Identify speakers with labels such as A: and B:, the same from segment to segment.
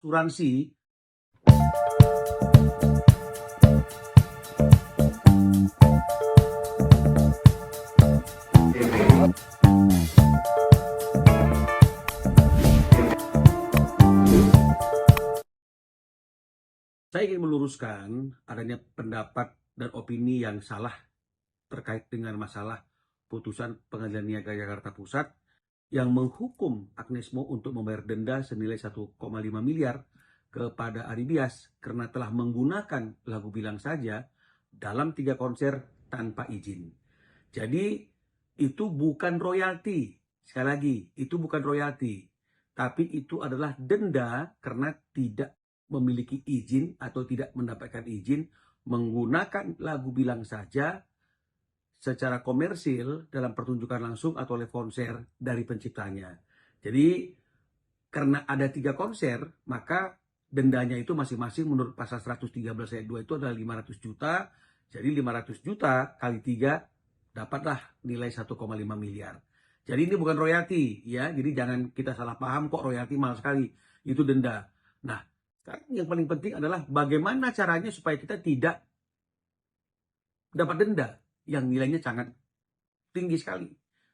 A: asuransi. Saya ingin meluruskan adanya pendapat dan opini yang salah terkait dengan masalah putusan Pengadilan Niaga Jakarta Pusat yang menghukum Agnes Mo untuk membayar denda senilai 1,5 miliar kepada Ari Bias karena telah menggunakan lagu Bilang Saja dalam 3 konser tanpa izin. Jadi itu bukan royalti. Sekali lagi, itu bukan royalti. Tapi itu adalah denda karena tidak memiliki izin atau tidak mendapatkan izin menggunakan lagu Bilang Saja secara komersil dalam pertunjukan langsung atau live konser dari penciptanya. Jadi karena ada 3 konser, maka dendanya itu masing-masing menurut pasal 113 ayat 2 itu adalah 500 juta. Jadi 500 juta kali 3 dapatlah nilai 1,5 miliar. Jadi ini bukan royalti ya. Jadi jangan kita salah paham kok royalti mahal sekali. Itu denda. Nah, sekarang yang paling penting adalah bagaimana caranya supaya kita tidak dapat denda yang nilainya sangat tinggi sekali.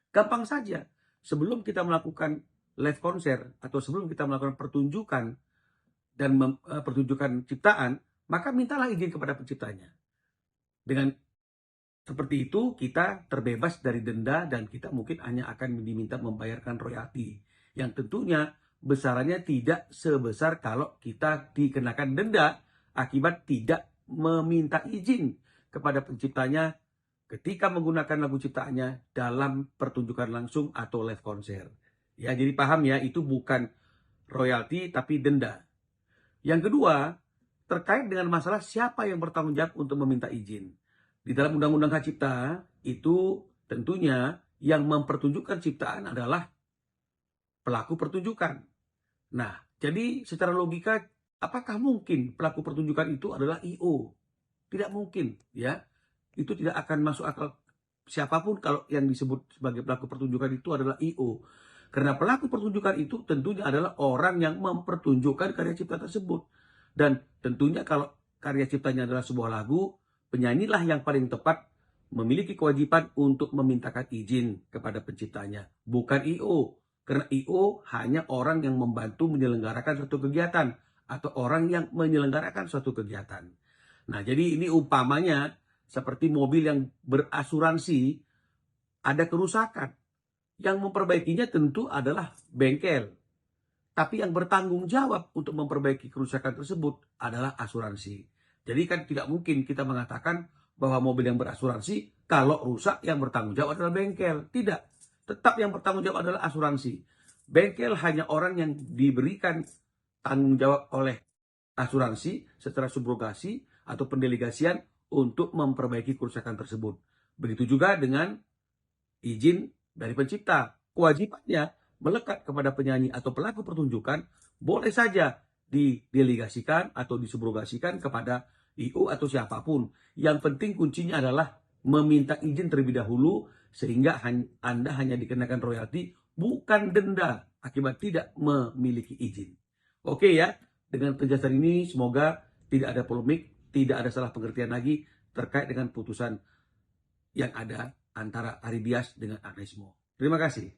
A: Gampang saja. Sebelum kita melakukan live konser atau sebelum kita melakukan pertunjukan dan pertunjukan ciptaan, maka mintalah izin kepada penciptanya. Dengan seperti itu kita terbebas dari denda dan kita mungkin hanya akan diminta membayarkan royalti yang tentunya besarannya tidak sebesar kalau kita dikenakan denda akibat tidak meminta izin kepada penciptanya ketika menggunakan lagu ciptaannya dalam pertunjukan langsung atau live konser. Ya, jadi paham ya, itu bukan royalti tapi denda. Yang kedua, terkait dengan masalah siapa yang bertanggung jawab untuk meminta izin. Di dalam Undang-Undang Hak Cipta itu tentunya yang mempertunjukkan ciptaan adalah pelaku pertunjukan. Nah, jadi secara logika apakah mungkin pelaku pertunjukan itu adalah I.O? Tidak mungkin, ya. Itu tidak akan masuk akal siapapun kalau yang disebut sebagai pelaku pertunjukan itu adalah I.O. Karena pelaku pertunjukan itu tentunya adalah orang yang mempertunjukkan karya cipta tersebut. Dan tentunya kalau karya ciptanya adalah sebuah lagu, penyanyilah yang paling tepat memiliki kewajiban untuk memintakan izin kepada penciptanya, bukan I.O. Karena I.O. hanya orang yang membantu menyelenggarakan suatu kegiatan atau orang yang menyelenggarakan suatu kegiatan. Nah, jadi ini umpamanya seperti mobil yang berasuransi ada kerusakan. Yang memperbaikinya tentu adalah bengkel. Tapi yang bertanggung jawab untuk memperbaiki kerusakan tersebut adalah asuransi. Jadi kan tidak mungkin kita mengatakan bahwa mobil yang berasuransi kalau rusak yang bertanggung jawab adalah bengkel. Tidak. Tetap yang bertanggung jawab adalah asuransi. Bengkel hanya orang yang diberikan tanggung jawab oleh asuransi secara subrogasi atau pendelegasian untuk memperbaiki kerusakan tersebut. Begitu juga dengan izin dari pencipta. Kewajibannya melekat kepada penyanyi atau pelaku pertunjukan boleh saja didelegasikan atau disubrogasikan kepada I.O. atau siapapun. Yang penting kuncinya adalah meminta izin terlebih dahulu sehingga Anda hanya dikenakan royalti bukan denda akibat tidak memiliki izin. Oke ya, dengan penjelasan ini semoga tidak ada polemik, tidak ada salah pengertian lagi terkait dengan putusan yang ada antara Ari Bias dengan Agnes Mo. Terima kasih.